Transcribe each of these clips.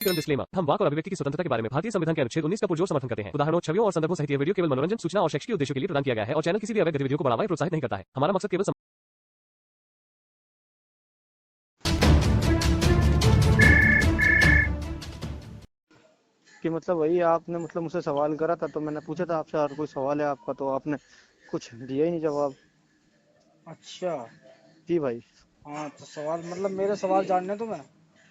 Disclaimer, हम वाक और अभिव्यक्ति की स्वतंत्रता के बारे में भारतीय संविधान के अनुच्छेद 19 का पुरजोर समर्थन करते हैं। उदाहरणों, छवियों और संदर्भों सहित यह वीडियो केवल मनोरंजन, सूचना और शैक्षिक उद्देश्यों के लिए प्रदान किया गया है और चैनल किसी भी अवैध गतिविधियों को बढ़ावा या प्रोत्साहित नहीं करता है। हमारा मकसद केवल कि मतलब वही आपने मतलब मुझसे सवाल करा था, तो मैंने पूछा था आपसे और कोई सवाल है आपका, तो आपने कुछ दिया ही नहीं जवाब। अच्छा, जी भाई। हाँ तो सवाल मतलब मेरे सवाल जानने तुम्हें।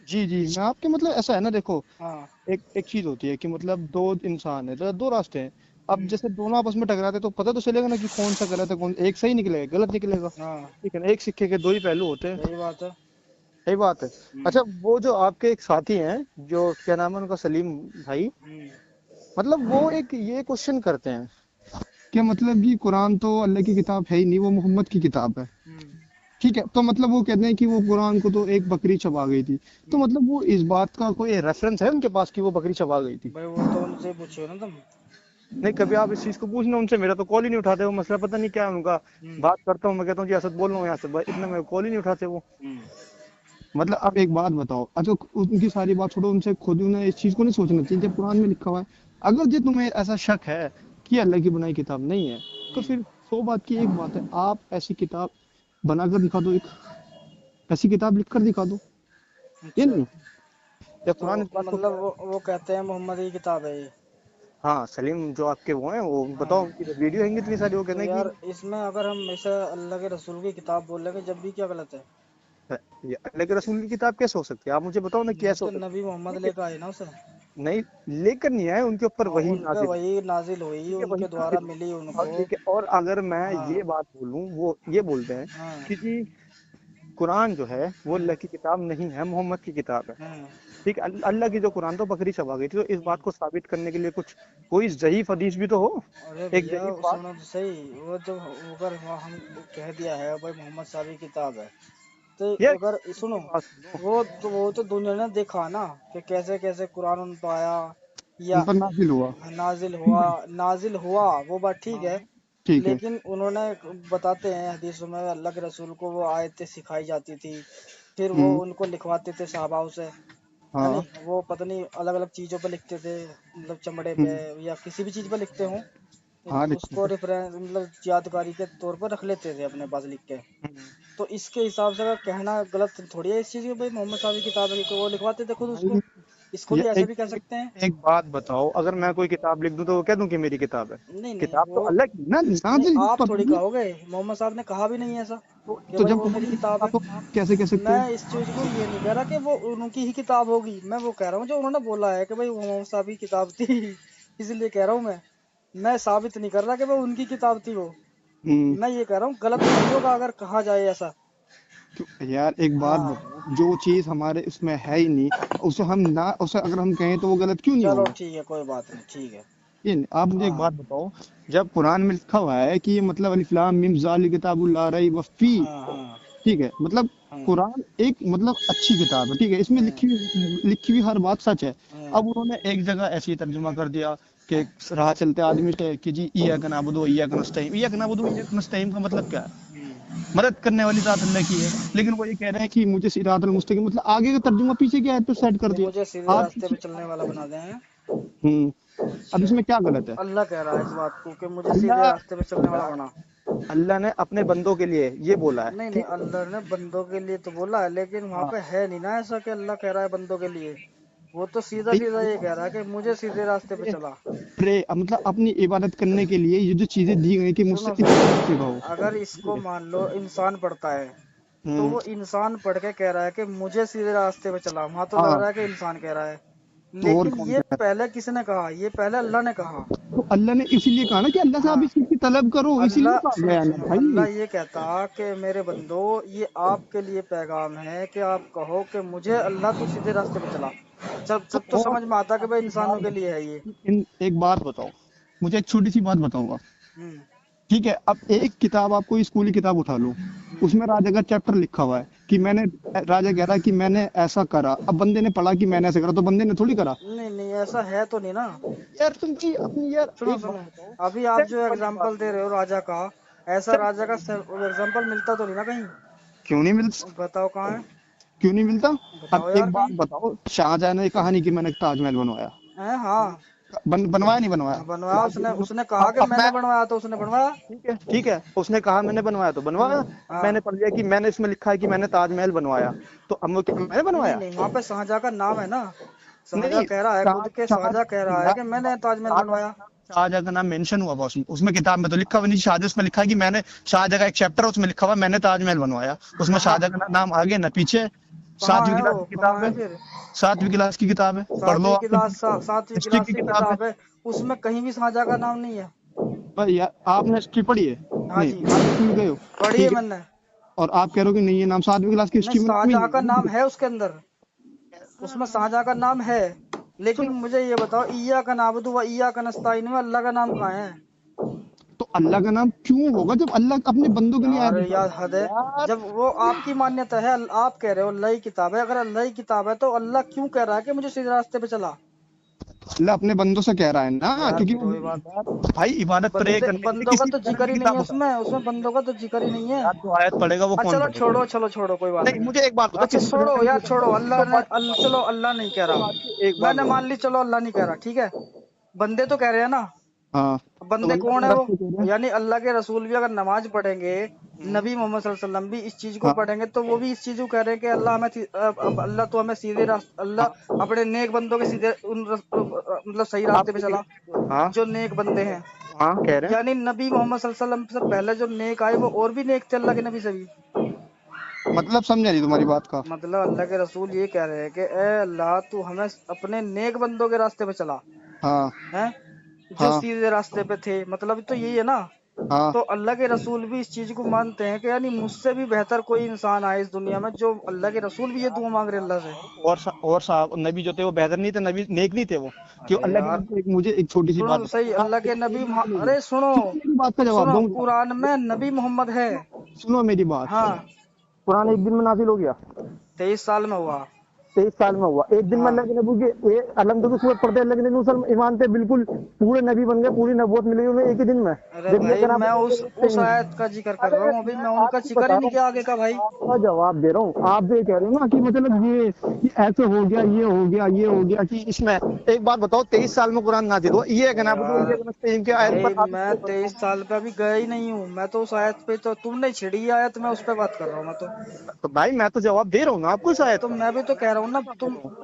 जी जी, मैं आपके मतलब ऐसा है ना, देखो हाँ एक एक चीज होती है कि मतलब दो इंसान है तो दो रास्ते हैं। अब जैसे दोनों आपस में टकराते तो पता तो चलेगा ना कि कौन सा गलत है, कौन एक सही निकलेगा गलत निकलेगा। हाँ, ठीक है ना, एक सिक्के के दो ही पहलू होते हैं। सही बात है। सही बात है। अच्छा, वो जो आपके एक साथी हैं, जो क्या नाम है उनका, सलीम भाई, हम्म, मतलब वो एक ये क्वेश्चन करते हैं कि मतलब कि कुरान तो अल्लाह की किताब है ही नहीं, वो मोहम्मद की किताब है। हम्म, ठीक है, तो मतलब वो कहते हैं कि वो कुरान को तो एक बकरी चबा गई थी। तो मतलब वो इस बात का कोई रेफरेंस है उनके पास कि वो बकरी चबा गई थी? भाई वो तो उनसे पूछो ना तुम। नहीं, कभी आप इस चीज को पूछना उनसे, मेरा तो कॉल ही नहीं उठाते वो, मसला पता नहीं क्या है उनका। हम्म, बात करता हूँ, मैं कहता हूँ जी असद बोल रहा हूँ यहाँ से, बस इतना, मैं कॉल ही नहीं उठाते वो। हम्म, मतलब अब एक बात बताओ, अच्छा उनकी सारी बात छोड़ो, उनसे खुद उन्हें इस चीज को नहीं सोचना चाहिए जब कुरान में लिखा हुआ है। अगर जो तुम्हें ऐसा शक है कि अल्लाह की बनाई किताब नहीं है, तो फिर सौ बात की एक बात है, आप ऐसी किताब बनाकर दिखा दो, एक ऐसी किताब लिख कर दिखा दो। ये अच्छा। नहीं, या तो कुरान इस बात को मतलब कह रहा है। वो कहते हैं मोहम्मद की किताब है ये। हाँ, सलीम जो आपके वो हैं, वो बताओ, हाँ उनकी तो वीडियो है इतनी सारी, वो तो कहते हैं यार कि इसमें अगर हम ऐसा अल्लाह के रसूल की किताब बोल लेंगे जब भी क्या गलत है। ये अल्लाह के रसूल की किताब कैसे हो सकती है? आप मुझे बताओ ना वो कैसे हो तो सकती नबी है? मोहम्मद ठीक है, लेकर आए ना उसे। नहीं लेकर नहीं आए, उनके ऊपर हाँ वही उन पे नाजिल हुई। वही नाजिल हुई, ठीक है, वही उनके द्वारा नाजिल हुई। मिली और उनको। ठीक है, और अगर मैं हाँ ये बात बोलूं, वो ये बोलते हैं हाँ कि जी कुरान जो है वो हाँ अल्लाह की किताब नहीं है, मोहम्मद की किताब है। हाँ। ठीक है, अल्लाह की जो कुरान तो बकरी चबा गई थी, तो इस बात हम्म। को साबित करने के लिए कुछ कोई ज़ईफ हदीस भी तो हो, अरे एक भैया ज़ईफ बात। सुनो तो सही। वो जो अगर हम कह दिया है भाई मोहम्मद साहब की किताब है, तो यार अगर सुनो, मेरी बात सुनो, वो तो दुनिया ने देखा ना कि कैसे कैसे कुरान उन पर आया उन या पर नाजिल हुआ। नाजिल हुआ। नाजिल हुआ वो बात ठीक है। हाँ ठीक है। लेकिन उन्होंने बताते हैं हदीसों में अल्लाह के रसूल को वो आयतें सिखाई जाती थी, फिर वो हम्म। उनको लिखवाते थे साहबाओं से। है हाँ। नहीं, वो पता नहीं अलग अलग चीजों पे लिखते थे, मतलब चमड़े पे हम्म। या किसी भी चीज पे लिखते हो, हाँ लिखते उसको थे। रेफरेंस मतलब यादगारी के तौर पर रख लेते थे अपने पास लिख के। हम्म। तो इसके हिसाब से अगर कहना गलत थोड़ी है इस चीज की, भाई मोहम्मद साहब की किताब है कि वो लिखवाते थे खुद उसको। भाई, इसको ये भी ऐसे एक भी कह एक सकते हैं। एक बात बताओ, अगर मैं हाँ। कोई किताब लिख दूं तो वो कह दूं कि मेरी किताब है? नहीं नहीं किताब तो वो अल्लाह की ना, नहीं, नाजिल आप पर थोड़ी नहीं। कहोगे, मोहम्मद साहब ने कहा भी नहीं है ऐसा कि तो भाई जब वो खुदा मेरी ने नहीं किताब कहा है। तो आप कैसे कह सकते मैं हो? इस चीज को ये नहीं कह रहा कि वो उनकी ही किताब होगी, मैं वो कह रहा हूँ जो उन्होंने बोला है कि भाई वो मोहम्मद साहब की किताब थी इसलिए कह रहा हूँ मैं साबित नहीं कर रहा कि वो उनकी किताब थी वो। हम्म। मैं ये कह रहा हूँ गलत नहीं होगा अगर कहा जाए ऐसा। यार एक बात हाँ बताओ, जो चीज हमारे उसमें है ही नहीं, उसे हम ना, उसे अगर हम कहें तो वो गलत क्यों नहीं चलो होगा? ठीक है, कोई बात नहीं, ठीक है। ये नहीं, आप मुझे एक हाँ बात बताओ, जब कुरान में लिखा हुआ है कि ये मतलब अलिफ लाम मीम ज़ालिक किताबुल ला रैब फी, हाँ हाँ ठीक है, मतलब हाँ कुरान एक मतलब अच्छी किताब है, ठीक है, इसमें हाँ लिखी हुई हर बात सच है। हाँ अब उन्होंने एक जगह ऐसे ही तर्जुमा कर दिया कि राह चलते आदमी से कि जी इय्याका नअबुदु व इय्याका नस्तईन, इय्याका नअबुदु व इय्याका नस्तईन का मतलब क्या है? मदद करने वाली जात अल्लाह की है, लेकिन वो ये कह रहे हैं कि मुझे सिरातल मुस्तकीम, मतलब आगे का तर्जुमा पीछे की आयत पे सेट कर कि दिया। मुझे सीधे आप रास्ते पे चलने वाला बना दे हैं। अब अच्छा, इसमें क्या गलत है? अल्लाह कह रहा है इस बात को कि मुझे सीधे अल्लाह रास्ते पे चलने वाला यार, बना। अल्लाह ने अपने बंदों के लिए ये बोला है, नहीं नहीं, ठीक है। अल्लाह ने बंदों के लिए तो बोला है, लेकिन वहां हाँ पे है नहीं ना ऐसा कि अल्लाह कह रहा है बंदों के लिए। वो तो सीधा भाई, सीधा ये कह रहा है कि अल्लाह मुझे सीधे रास्ते पे ने चला। प्रे मतलब अपनी इबादत करने के लिए ये जो चीजें दी गई कि मुझसे सुनो इस सुनो, तरह सिखाओ। अगर ठीक इसको है। मान लो इंसान पढ़ता है, तो हम्म। वो इंसान पढ़ के कह रहा है कि मुझे सीधे रास्ते पे चला, वहां तो लग हाँ, रहा है कि इंसान कह रहा है। तो और लेकिन कौन ये कह रहा पहले किसने कहा? ये पहले अल्लाह ने है? कहा। तो अल्लाह ने इसीलिए कहा ना कि अल्लाह से आप हाँ, इस चीज की तलब करो, इसीलिए अल्लाह कहा सुनो गया है ना सुनो, भाई। अल्लाह ये कहता कि मेरे बंदो, ये आपके लिए पैगाम है कि आप कहो कि मुझे अल्लाह तू सीधे रास्ते पे चला। जब तो जब तो और समझ में आता कि अब भाई एक बात इंसानों के लिए है ये। बताओ, एक बात बताओ, मुझे एक छोटी सी बात बताऊंगा। हम्म ठीक है, अब एक किताब, आप कोई स्कूल की किताब उठा लो, हम्म उसमें राजा का चैप्टर लिखा हुआ है कि मैंने, राजा कह रहा है कि मैंने ऐसा करा, अब बंदे ने पढ़ा कि मैंने ऐसा करा, तो बंदे ने थोड़ी करा। नहीं नहीं, ऐसा है तो नहीं ना। यार तुम की अपनी, यार सुनो एक बात सुनो, बताओ, अभी आप जो सिंपल सी बात एग्जांपल दे सुनो, रहे हो राजा का, ऐसा राजा सिंपल का सी बात। एग्जांपल मिलता तो नहीं ना कहीं। क्यों नहीं मिलता? बताओ कहाँ है। क्यों नहीं मिलता? बताओ अब यार एक बात कहीं। बताओ, शाहजहां ने कहा नहीं कि मैंने ताजमहल बनवाया, है हाँ। बनवाया नहीं बनवाया? बनवाया उसने, लाजपत उसने कहा कि अब मैंने मैं, बनवाया तो उसने बनवाया। ठीक है, उसने कहा मैंने बनवाया तो बनवाया। अब हाँ। मैंने पढ़ लिया कि मैंने इसमें लिखा है कि मैंने ताजमहल बनवाया, तो अब वो क्या मैंने नहीं नहीं बनवाया? नहीं, वहाँ पे शाहजहां का नाम है ना। शाहजहां नहीं, कह रहा है खुद के, शाहजहां कह रहा है कि मैंने ताजमहल बनवाया। शाहजहां का नाम मेंशन हुआ हुआ उसमें किताब में तो लिखा हुआ नहीं, शाहजहां उसमें लिखा है कि मैंने, शाहजहां का एक चैप्टर है उसमें लिखा हुआ मैंने ताजमहल बनवाया, उसमें कहाँ, शाहजहां का नाम आगे ना पीछे। कहाँ सातवीं है क्लास वो, की कहाँ किताब है है, फिर? 7वीं क्लास की किताब है, पढ़ लो आप, सातवीं हिस्ट्री क्लास की की किताब है। किताब है। उसमें कहीं भी शाहजहां का नाम नहीं है। भाई यार आपने हिस्ट्री पढ़ी है? हाँ नहीं, जी, आप स्कूल गए हो? पढ़ी है ठीक है, मैंने। और आप कह रहे हो कि नहीं ये नाम 7वीं क्लास की नहीं, हिस्ट्री में नाम ही शाहजहां नहीं का नाम है। है उसके अंदर, उसमें शाहजहां का नाम है। लेकिन सुनो, मुझे ये बताओ, इय्या का नाबुदु व इय्या का नस्ताइन में अल्लाह का नाम कहाँ है? तो अल्लाह का नाम क्यों होगा जब अल्लाह अपने बंदों के लिए आया यार बता यार हद रहा है। है यार। जब वो आपकी मान्यता है, आप कह रहे हो अल्लाह ही किताब है, अगर अल्लाह ही किताब है तो अल्लाह क्यों कह रहा है कि मुझे सीधे रास्ते पे चला? अल्लाह अपने बंदों से कह रहा है ना, यार क्योंकि वो कोई बात। भाई इबादत प्रे करने के लिए बंदों का किसी तो भी धर्म जिक्र की ही नहीं किताब है उठा लो। उसमें, उसमें बंदों का तो जिक्र ही नहीं है। यार जो आयत पढ़ेगा वो कौन चलो पढ़ेगा? छोड़ो, चलो छोड़ो, कोई बात नहीं, नहीं। मुझे एक बात बता, अच्छा किसी भी छोड़ो धर्म यार, की छोड़ो। तो बात की बात चलो अल्लाह नहीं कह तो रहा। बात की एक बात मैंने बताओ। मान ली, चलो अल्लाह नहीं कह रहा, ठीक है। बंदे तो कह रहे हैं ना। हाँ, तो बंदे अल्लाह कौन के है वो? रब से कह रहे हैं। यानी अल्लाह के रसूल भी अगर नमाज पढ़ेंगे, हम्म, नबी मोहम्मद सल्लल्लाहु अलैहि वसल्लम भी इस चीज को हाँ पढ़ेंगे, तो वो भी इस चीज को कह रहे हैं कि अल्लाह हमें अल्लाह तो हमें सीधे रास्ते, हाँ, अल्लाह अपने नेक बंदों के सीधे मतलब सही रास्ते पे आपको चला। हाँ जो नेक बंदे हैं, हाँ कह रहे यानी नबी मोहम्मद सल्लल्लाहु अलैहि वसल्लम से पहले जो नेक आए वो और भी नेक थे अल्लाह के नबी से भी। हैं, मतलब समझा नहीं तुम्हारी बात का। मतलब अल्लाह के रसूल ये कह रहे हैं कि ए अल्लाह तू हमें अपने नेक बंदों के रास्ते पे चला हाँ है, जो हाँ सीधे रास्ते पे थे। मतलब तो यही है ना। हाँ। तो अल्लाह के रसूल भी इस चीज को मानते हैं कि यानी मुझसे भी बेहतर कोई इंसान आए इस दुनिया में, जो अल्लाह के रसूल भी ये दुआ मांग रहे अल्लाह से। और साहब नबी जो थे वो बेहतर नहीं थे, नबी नेक नहीं थे वो? क्यों? अरे अल्लाह के यार नबी को मुझे एक छोटी सी सुनो बात तो बताओ, सही, अल्लाह के नबी अरे सुनो, सुनो मेरी बात का जवाब सुनो दो मुझे। कुरान में नबी मोहम्मद है। सुनो मेरी बात, हाँ, कुरान एक दिन में नाजिल हो गया? 23 साल में हुआ। 23 साल में हुआ? एक दिन में अल्लाह हाँ। के नबी के अलहमद की सूरत पढ़ते अल्लाह के नबी मुसलमान ईमान थे, बिल्कुल पूरे नबी बन गए, पूरी नबूवत मिल गई उन्हें एक ही दिन में। अरे जब ये भाई कनाबत मैं देखते उस ही नहीं। आयत का जिक्र कर रहा अरे हूँ, अभी मैं मैं उनका आपको जिक्र बता ही रहा नहीं हूँ, किया आगे का भाई। आपका जवाब दे रहा हूँ, आप जो कह रहे हो ना कि मतलब ये ऐसे हो गया, ये हो गया, ये हो गया, कि इसमें एक बात बताओ, 23 साल में कुरान नाजिल हुआ, ये अरे कनाबत यार ये नस्तईन के आयत भाई पर आप मैं इसको बताओ। 23 साल पे अभी गया ही नहीं हूँ। मैं तो उस आयत पे, तो तुमने छिड़ी आयत, मैं उस पे बात कर रहा हूँ मैं तो। तो भाई मैं तो जवाब दे रहा हूँ ना आपको इस आयत तो का। मैं भी तो कह रहा हूँ ना,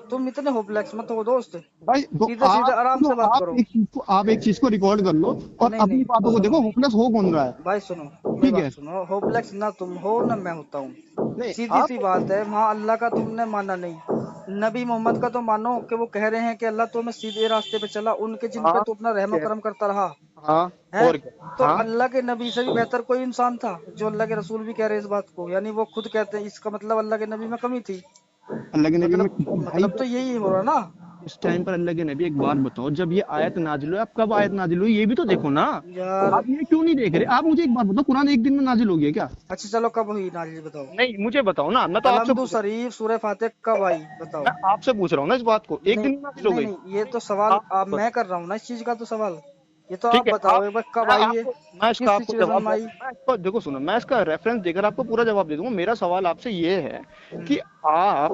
तुम इतने होपलेस मत हो दोस्त। भाई तो सीधे सीधे आप आराम सुनो, से बात करो। आप एक चीज को रिकॉर्ड कर लो और नहीं अपनी नहीं बातों को सुनो देखो, होपलेस हो कौन रहा है। भाई, सुनो मेरी ठीक बात है, सुनो। होपलेस ना तुम हो ना मैं होता हूँ। नहीं सीधी आप, सी बात है, वहाँ अल्लाह का तुमने माना नहीं, नबी मोहम्मद का तो मानो कि वो कह रहे हैं कि अल्लाह तो हमें सीधे रास्ते पे चला, उनके जिन पे हाँ तो अपना रहमो कह- करम करता रहा हाँ है। और क्या, तो हाँ अल्लाह के नबी से भी बेहतर कोई इंसान था? जो अल्लाह के रसूल भी कह रहे हैं इस बात को, यानी वो खुद कहते हैं, इसका मतलब अल्लाह के नबी में कमी थी। अल्लाह के नबी में भाई, मतलब तो यही हो रहा ना। इस टाइम पर अल्लाह के नबी एक बात बताओ, जब ये आयत नाजिल हुई, आप कब आयत नाजिल हुई ये भी तो देखो ना। यार आप ये क्यों नहीं देख रहे? आप मुझे एक बात बताओ, कुरान एक दिन में नाजिल हो गया क्या? अच्छा चलो, कब हुई नाजिल बताओ। नहीं मुझे बताओ ना, मैं तो आपसे तलमदु पूछ रहा शरीफ सूरह फातिह कब आई बताओ। हूँ, मैं आपसे पूछ रहा हूँ ना इस बात को, एक नहीं दिन में नाजिल हो नहीं गई? नहीं, ये तो सवाल आप आप, मैं बताओ। कर रहा हूँ ना इस चीज का तो सवाल। ये तो आप ठीक है, बताओ आप, एक बार, कब मैं आई है, आपको, मैं इसका किस आपको सिचुएशन जवाब में दे, आई? मैं इसको देखो सुनो, मैं इसका रेफरेंस देकर आपको पूरा जवाब दे दूंगा। मेरा सवाल आपसे ये है कि आप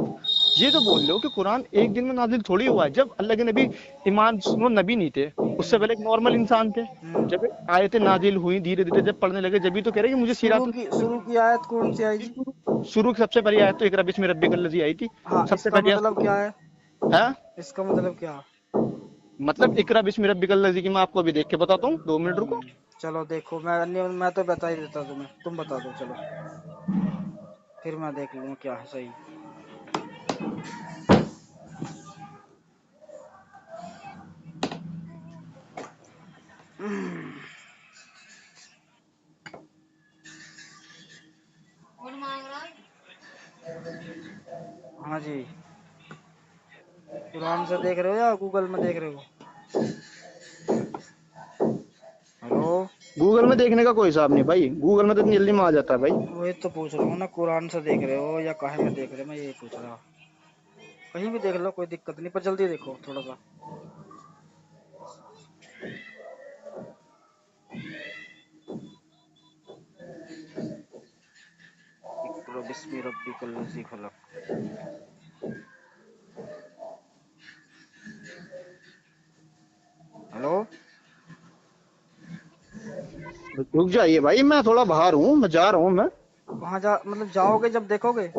ये जो बोल रहे हो कि कुरान एक दिन में नाजिल थोड़ी हुआ है, जब अल्लाह के नबी ईमान, वो नबी नहीं थे, उससे पहले एक नॉर्मल इंसान थे, जब आयतें नाजिल हुई धीरे धीरे जब पढ़ने लगे, जब भी तो कह रहे कि मुझे सीरात शुरू की आयत कौन सी आई जी? शुरू की सबसे पहली आयत तो इकरा बिस्मि रब्बिकल लज़ी आई थी, हाँ, सबसे इसका पहली मतलब क्या है? है। इसका मतलब क्या? मतलब इकरा बिस्मि रब्बिकल लज़ी की मैं आपको अभी देख के बताता हूँ, 2 मिनट रुको। चलो देखो, मैं तो बता ही देता तुम्हें, तुम बता दो चलो, फिर मैं देख लूंगा क्या है सही। हाँ जी, कुरान से देख रहे हो या गूगल में देख रहे हो? हेलो। गूगल में देखने का कोई हिसाब नहीं भाई, गूगल में तो इतनी जल्दी में आ जाता है भाई। वही तो पूछ रहा हूँ ना, कुरान से देख रहे हो या काहे में देख रहे हो, मैं यही पूछ रहा। कहीं भी देख लो, कोई दिक्कत नहीं, पर जल्दी देखो थोड़ा सा। इकरा बिस्मि रब्बिकल लज़ी खलक। हेलो, रुक जाइए भाई, मैं थोड़ा बाहर हूँ, मैं जा रहा हूँ मैं। कहाँ जा मतलब जाओगे जब देखोगे?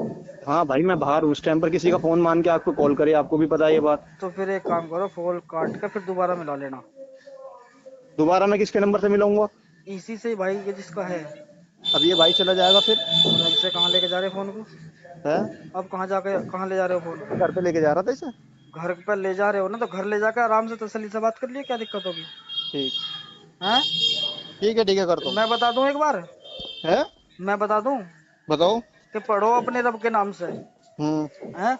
हाँ भाई मैं बाहर हूँ, उस टाइम पर किसी का फोन मान के आपको कॉल करे, आपको भी पता है ये बात। तो फिर एक काम करो, फोन काट के फिर दोबारा मिला लेना। दोबारा मैं किसके नंबर से मिलाऊंगा? इसी से भाई, ये जिसका है। अब ये भाई चला जाएगा फिर और हमसे कहाँ लेके जा रहे हो फोन को? है। अब कहाँ जाके कहाँ ले जा रहे हो फोन? घर पे लेके जा रहा था इसे। घर पर ले जा रहे हो ना, तो घर ले जाकर आराम से तसल्ली से बात कर लिए, क्या दिक्कत होगी? ठीक, हैं? ठीक है करता हूँ। मैं बता दूं एक बार? है, मैं बता दूं बताओ। कि पढ़ो अपने रब के नाम से। हैं?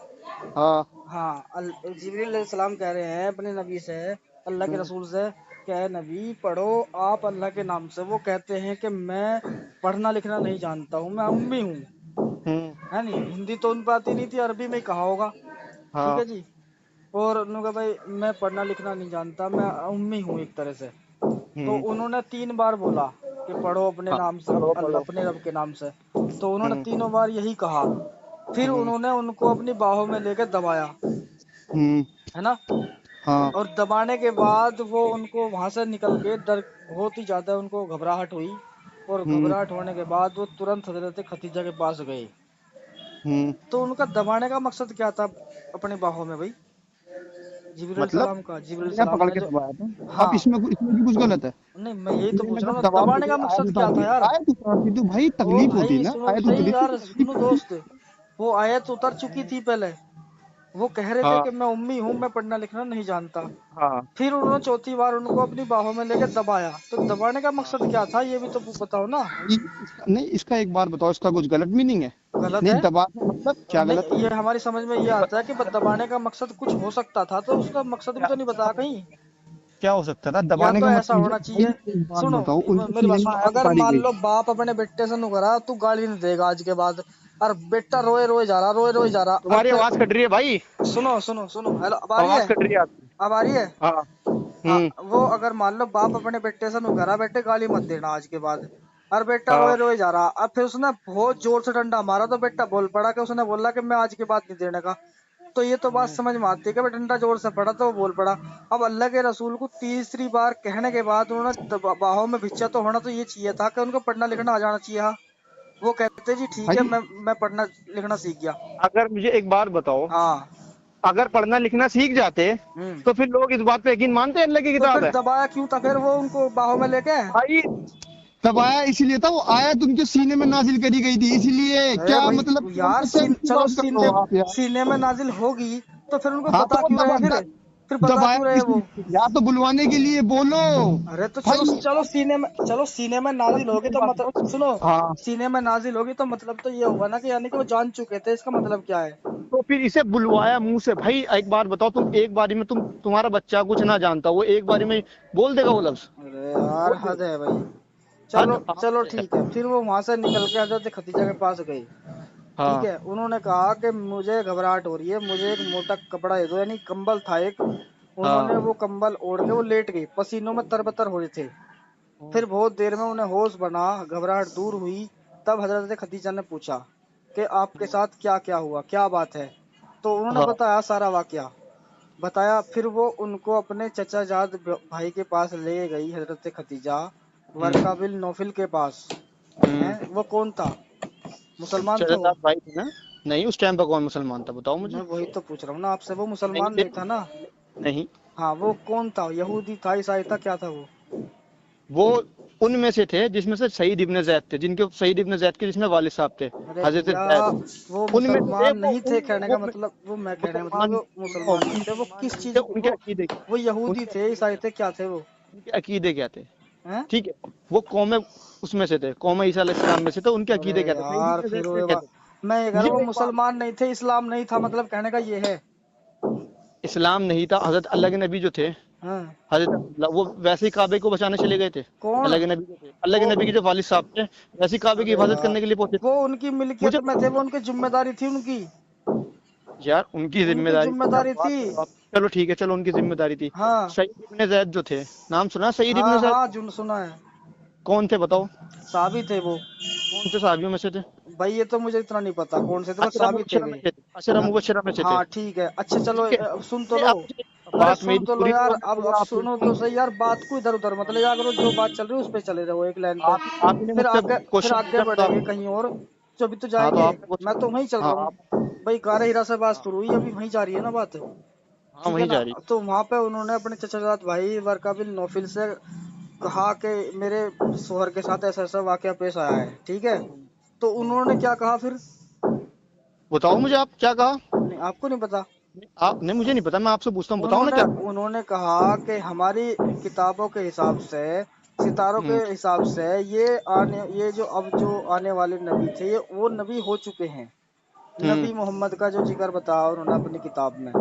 हाँ। हाँ, जिब्रील अलैहिस्सलाम कह रहे हैं अपने नबी से, अल्लाह के रसूल से, क्या है नबी पढ़ो आप अल्लाह के नाम से। वो कहते हैं कि मैं पढ़ना लिखना नहीं जानता हूँ, मैं उम्मी हूँ। है नहीं, हिंदी तो उन पर आती नहीं थी, अरबी में ही कहा होगा। ठीक हाँ। है जी। और उन्होंने कहा भाई मैं पढ़ना लिखना नहीं जानता, मैं उम्मी हूँ एक तरह से। तो उन्होंने 3 बार बोला कि पढ़ो अपने हाँ, नाम से, पढ़ो अल्लाह पढ़ो। अपने रब के नाम से। तो उन्होंने हम्म, 3 बार यही कहा। फिर उन्होंने उनको अपनी बाहों में लेकर दबाया, हम्म, है ना। हाँ। और दबाने के बाद वो उनको वहां से निकल के डर, बहुत ही ज्यादा उनको घबराहट हुई। और हम्म, घबराहट होने के बाद वो तुरंत हजरत खदीजा के पास गए। हम्म। तो उनका दबाने का मकसद क्या था अपनी बाहों में भाई? जिब्रील मतलब सलाम का, जिब्रील सीने सलाम पकड़ ने के जो, दबाया था। अब हाँ, इसमें भी कुछ गलत है? नहीं मैं यही तो सीने में पूछ रहा जब हूँ ना, दबाओगे दबाने तो का आयत मकसद क्या था उतारती, यार? आयत उतारती तो भाई ओ तकलीफ होती भाई ना, सुनो आयत सही उतरी थी यार, तो तकलीफ सुनो होती। दोस्त, वो आयत उतर चुकी थी पहले। वो कह रहे थे हाँ, कि मैं उम्मी हूँ, मैं पढ़ना लिखना नहीं जानता। हाँ, फिर उन्होंने चौथी बार उनको अपनी बाहों में लेकर दबाया। तो दबाने का हाँ। मकसद क्या था, ये भी तो बताओ ना। भाई इसका नहीं, इसका एक बार बताओ, इसका कुछ गलत मीनिंग है? गलत नहीं है? दबाना मतलब क्या गलत नहीं, है? ये हमारी समझ में ये आता है कि दबाने का मकसद कुछ हो सकता था, तो उसका मकसद भी क्या तो नहीं बताया कहीं। क्या हो सकता था या दबाने तो का ऐसा मतलब? होना भाई चाहिए। एक बात सुनो, बताओ, उनके मेरी बात सीने में सुनो, आयत अगर उतारी मान गई। लो बाप अपने बेटे से नु करा, तू गाली नहीं देगा आज के बाद। और बेटा रोए रोए जा रहा, रोए रोए जा रहा, और तुम्हारी फिर आवाज कट रही है भाई। सुनो सुनो सुनो, हेलो, अब आ रही आवाज है? कट रही है आपकी। अब आ रही है? हाँ। हाँ, हम्म। वो अगर मान लो बाप अपने बेटे से नु करा, बेटे गाली मत देना आज के बाद। और बेटा रोए हाँ। रोए जा रहा, अब फिर उसने बहुत जोर से डंडा मारा, तो बेटा बोल पड़ा कि उसने बोला कि मैं आज के बाद नहीं देने का। तो ये तो बात समझ में आती है कि भाई डंडा जोर से पड़ा तो वो बोल पड़ा। अब अल्लाह के रसूल को तीसरी बार कहने के बाद उन्होंने बाहों में भिक्षा तो होना तो ये चाहिए था कि उनको पढ़ना लिखना आ जाना चाहिए। हाँ, वो कहते जी ठीक है, भाई मैं पढ़ना लिखना सीख गया। अगर मुझे एक बात बताओ, हाँ। अगर पढ़ना लिखना सीख जाते हम्म। तो फिर लोग इस बात पे यकीन मानते हैं अल्लाह की तो किताब फिर है? दबाया क्यों था फिर वो उनको बाहों में लेके? भाई दबाया इसीलिए था, वो आयत उनके सीने में नाजिल करी गई थी इसीलिए। अरे क्या भाई मतलब कौन यार, से सेंस की चलो बात कर रहे हो आप यार? सीने में नाजिल होगी, तो फिर उनको हाँ तो बता वो क्यों रहे फिर बता दबाया क्यों रहे किस वो? लिए? या तो बुलवाने के लिए बोलो अरे तो चलो भाई। चलो सीने में नाजिल होगी एक तो बात मतलब बताओ। सुनो, हाँ सीने में नाजिल होगी तो मतलब तो ये होगा ना कि यानी कि वो जान चुके थे, इसका मतलब क्या है? तो फिर इसे बुलवाया मुंह से। भाई एक बात बताओ, तुम एक बारी में तुम्हारा बच्चा कुछ ना जानता, वो एक बारी में बोल देगा वो लफ्ज? अरे यार बोल हद देगा। है भाई। चलो हद चलो आपसे है। ठीक है, फिर वो वहां से निकल के हजरत खदीजा के पास गई। ठीक हाँ। है, उन्होंने कहा कि मुझे घबराहट हो रही है, मुझे एक मोटा कपड़ा दे दो, यानी कंबल था एक। हाँ। उन्होंने वो कंबल ओढ़ के वो लेट गई, पसीनों में तरबतर हो रहे थे। फिर बहुत देर में उन्हें होश बना, घबराहट दूर हुई। तब हजरत खदीजा ने पूछा कि आपके साथ क्या क्या हुआ, क्या बात है? तो उन्होंने हाँ। बताया, सारा वाकया बताया। फिर वो उनको अपने चचा जाद भाई के पास ले गई, हजरत खदीजा, हम्म, वर्का बिन नौफिल के पास। हम्म। हैं, वो कौन था? मुसलमान था वो? चचेदार भाई थे ना? नहीं, उस टाइम पर कौन मुसलमान था बताओ मुझे। मैं वही तो पूछ रहा हूँ ना आपसे, वो नहीं मुसलमान नहीं था ना? नहीं। हाँ, वो कौन था? यहूदी था, ईसाई था, क्या था वो? वो उनमें से थे जिसमें से सईद इब्न जैद थे, जिनके सईद इब्न जैद के जिसमें वालिद साहब थे, अरे हजरत भैया, जैद। वो उनमें से थे मुसलमान वो नहीं थे, कहने का मतलब वो, मैं कहने का मतलब मुसलमान। वो सुनो, मुसलमान नहीं थे। वो मुसलमान किस नहीं थे, चीज उनके अकीदे वो यहूदी उनके थे, अकीदे ईसाई क्या थे, क्या थे वो? उनके अकीदे क्या थे? हैं? ठीक है, वो कौम उसमें से थे, कौम ईसा अलैहि सलाम में से थे, उनके अरे अकीदे क्या थे? सईद यार, इब्न फिर जैद वो के क्या थे? मैं ये कह रहा ये हूँ, वो एक बात, मुसलमान नहीं थे, इस्लाम नहीं था, मतलब कहने का ये है। इस्लाम नहीं था। हजरत अल्लाह के नबी जो थे, हाँ। हजरत अब्दुल्लाह, वो वैसे ही काबे को बचाने चले गए थे। कौन? अल्लाह के नबी जो थे, अल्लाह के वो नबी के जो वालिद साहब थे, वैसे ही काबे की अरे हिफाजत यार, करने के लिए पहुंचे वो थे। उनकी मिल्कियत मुझे में थे, वो उनकी जिम्मेदारी थी उनकी। यार उनकी उनकी जिम्मेदारी थी, अब जिम्मेदारी बात थी। करो आप। चलो ठीक है, चलो उनकी जिम्मेदारी थी। हाँ सईद इब्न जैद जो थे, नाम सुना सईद इब्न हाँ जैद? हाँ, जुन सुना है। कौन थे बताओ? साबित है वो। कौन से साहबियों में से थे? भाई ये तो मुझे इतना नहीं पता कौन से थे, बस साबित थे वे। अशरा मुबशरा में से थे। हाँ ठीक है, अच्छा चलो ठीक है? अब सुन तो नहीं, लो। आप मुझे अरे बात सुन मेरी तो लो पूरी यार, करो, अब आप सुनो तो सही यार, बात को इधर उधर मत ले जा करो, जो बात चल रही है उस पे चले रहो एक लाइन पे। आपने फिर मुझसे आगे क्वेश्चन आगे पूछा तो बढ़ेंगे कहीं और, जो भी तो हाँ तो जाएंगे। आपने मैं तो वहीं चल हाँ रहा आप हूँ भाई, गारे हीरा से बात शुरू हुई, अभी वहीं जा रही है ना बात। हाँ ठीक है वहीं ना, जा रही। तो वहां पे उन्होंने अपने चचाजाद भाई वर्का बिन नौफिल से कहा कि मेरे शोहर के साथ ऐसा ऐसा वाकया पेश आया है, ठीक है। तो उन्होंने क्या कहा फिर? बताओ मुझे आप क्या कहा? नहीं, आपको नहीं पता? आप नहीं, मुझे नहीं पता, मैं आपसे पूछता हूँ, बताओ ना उन्होंने क्या। उन्होंने कहा कि हमारी किताबों के हिसाब से, सितारों के हम्म, हिसाब से, ये जो अब जो आने वाले नबी थे ये वो नबी हो चुके हैं। हम्म, नबी मोहम्मद का जो जिक्र बताया उन्होंने अपनी किताब में,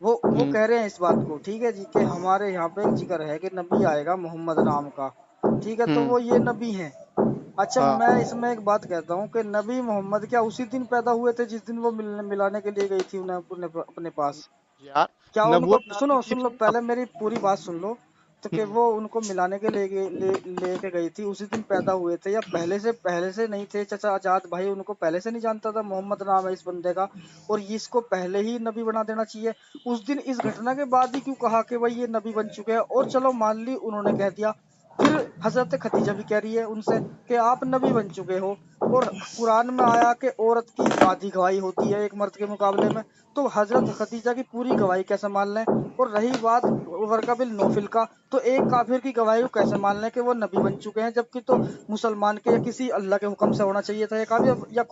वो हम्म, कह रहे हैं इस बात को, ठीक है जी, कि हमारे यहाँ पे एक जिक्र है कि नबी आएगा मोहम्मद नाम का, ठीक है, तो हम्म, वो ये नबी हैं। अच्छा हाँ मैं इसमें एक बात कहता हूँ कि नबी मोहम्मद क्या उसी दिन पैदा हुए थे जिस दिन वो मिलाने के लिए गई थी उन्हें अपने पास? यार, क्या उनको, नबूवत नाम की सुनो चीज सुन लो पहले मेरी पूरी बात सुन लो। तो कि हम्म, वो उनको मिलाने के लेके गई थी उसी दिन पैदा हुए थे, या पहले से नहीं थे? चचा आजाद भाई उनको पहले से नहीं जानता था मोहम्मद नाम है इस बंदे का, और इसको पहले ही नबी बना देना चाहिए? उस दिन इस घटना के बाद ही क्यों कहा कि भाई ये नबी बन चुके हैं? और चलो मान ली उन्होंने कह दिया, फिर हजरत खदीजा भी कह रही है उनसे कि आप नबी बन चुके हो, और कुरान में आया कि औरत की आधी गवाही होती है एक मर्द के मुकाबले में, तो हजरत खदीजा की पूरी गवाही कैसे मान लें? और रही बात वर्का बिल नौफिल का, तो एक काफिर की गवाही को कैसे मान लें कि वो नबी बन चुके हैं, जबकि तो मुसलमान के या किसी अल्लाह के हुक्म से होना चाहिए था ये काम, या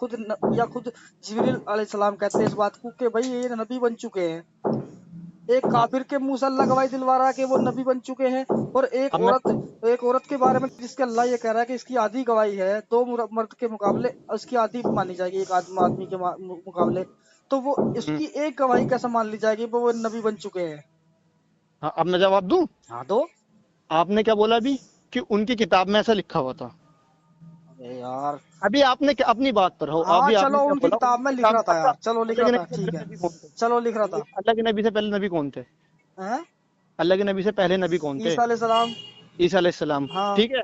खुद जिब्रील अलैहिस्सलाम कहते हैं इस बात को कि भाई ये नबी बन चुके हैं। एक हाँ, काफिर के मुंह से अल्लाह गवाही दिलवा रहा है कि वो नबी बन चुके हैं, और अब मैं एक औरत के बारे में जिसके अल्लाह ये कह रहा है कि इसकी आधी गवाही है, दो मर्द के मुकाबले उसकी आधी मानी जाएगी एक आदमी के मुकाबले, तो वो हम्म, इसकी एक गवाही कैसे मान ली जाएगी वो नबी बन चुके हैं? हाँ, अब मैं जवाब दूं। हाँ दो। आपने क्या बोला अभी कि उनकी किताब में ऐसा लिखा हुआ था। अरे यार, अभी आपने क्या, अपनी बात पर हो, हाँ अभी चलो आपने क्या उनकी बोला किताब उनकी में लिख किताब रहा में। था अच्छा, यार, चलो लिख अल्लाह रहा के था, नबी से ठीक पहले है, नबी कौन थे? चलो लिख रहा था। अल्लाह के नबी से पहले नबी कौन थे? हैं? अल्लाह के नबी से पहले नबी कौन थे? ईसा अलैहिस्सलाम। ईसा अलैहिस्सलाम। हाँ ठीक है,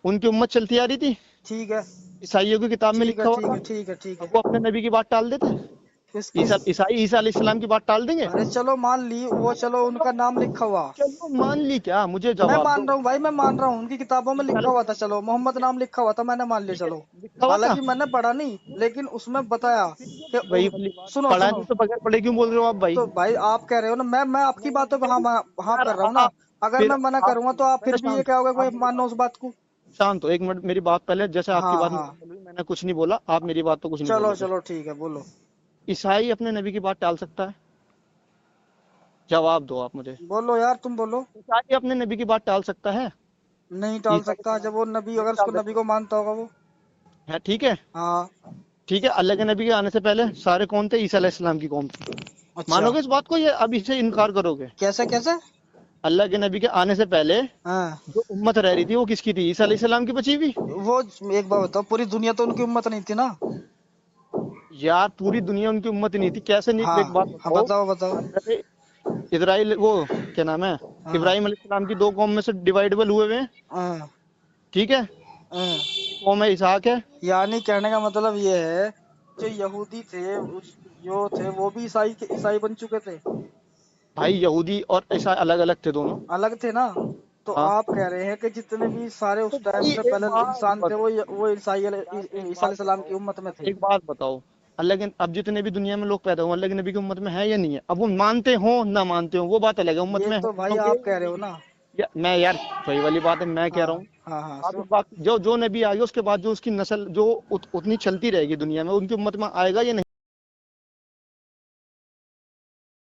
उनकी उम्मत चलती आ रही थी, ठीक है, ईसाइयों की किताब में ठीक है, लिखा हुआ ठीक था। है, ठीक है, ठीक अब है। वो अपने नबी की बात टाल देते? किस किस? ईसा अलैहिस्सलाम की बात टाल देंगे? अरे चलो मान ली वो, चलो उनका नाम लिखा हुआ, चलो मान ली, क्या मुझे मैं जवाब मान दो। रहा हूँ भाई, मैं मान रहा हूँ उनकी किताबों में ईसा लिखा हुआ था, अलैहिस्सलाम, चलो मोहम्मद नाम लिखा हुआ था, मैंने मान लिया ठीक है, चलो। लिखा हुआ था। हालांकि मैंने पढ़ा नहीं, लेकिन उसमें बताया कि वही वाली बात, सुनो पढ़ा सुनो। नहीं तो बगैर पढ़े क्यों बोल रहे हो आप भाई? तो भाई आप कह रहे हो ना, मैं आपकी मैं बातों पे कह हाँ रहा हाँ यार कर रहा हूँ ना। अगर फिर मैं मना आप करूंगा तो आप पहले फिर भी ये शांत हो, कहोगे आप भाई मेरी मानो बात, उस बात को। शांत हो एक मिनट, मेरी बात पहले, जैसे आपकी हाँ बात हाँ, मुकम्मल हुई, मैंने कुछ नहीं बोला, आप मेरी बात तो कुछ नहीं चलो बोलोगे। चलो ठीक है, बोलो। ईसाई अपने नबी की बात टाल सकता है? जवाब दो आप मुझे। बोलो यार, तुम बोलो। ईसाई अपने नबी की बात टाल सकता है? नहीं टाल ईसा सकता, अलैहिस्सलाम जब वो नबी, नहीं अगर टाल उसको नबी सकता को मानता होगा वो। है, ठीक है। हाँ। ठीक है, अल्लाह के नबी के आने से पहले सारे कौन थे? ईसा अलैहिस्सलाम की कौम थी। अच्छा, मानोगे इस बात को, ये अब इससे इनकार करोगे? कैसे कैसे? अल्लाह के नबी के आने से पहले हाँ, जो उम्मत रह रही थी वो किसकी थी? ईसा अलैहिस्सलाम की बची हुई। वो एक बात बताओ, पूरी दुनिया तो उनकी उम्मत नहीं थी ना? यार पूरी दुनिया उनकी उम्मत नहीं थी, कैसे नहीं? हाँ एक बात हाँ, बताओ, बताओ बताओ। हजरत इजराइल, वो क्या नाम है, हाँ इब्राहिम अलैहिस्सलाम की दो कौम में से डिवाइडेबल हुए हैं, हाँ ठीक है। हाँ। एक कौम है इसहाक है। यानी कहने का मतलब ये है, जो यहूदी थे जो थे वो भी ईसाई बन चुके थे? भाई यहूदी और ईसाई अलग अलग थे दोनों। अलग थे ना? तो हाँ, आप कह रहे हैं कि जितने भी सारे तो उस टाइम भाई पे एक पहले बात इंसान थे बताओ, वो यार एक ईसा बात अलैहिस्सलाम की बताओ, उम्मत में थे? एक बात बताओ, अल्लाह के अब जितने भी दुनिया में लोग पैदा हुए अल्लाह के नबी की उम्मत में है या नहीं है? अब वो मानते हो ना मानते हो वो बात अलग है, उम्मत ये में तो भाई होंगे आप या कह रहे नहीं हो है? ना। मैं यार, वही वाली बात है, मैं कह हाँ रहा हूँ। हाँ हाँ, आप इस बात, जो जो नबी आ गया उसके बाद जो उसकी नस्ल जो उतनी चलती रहेगी दुनिया में, उनकी उम्मत में आएगा या नहीं?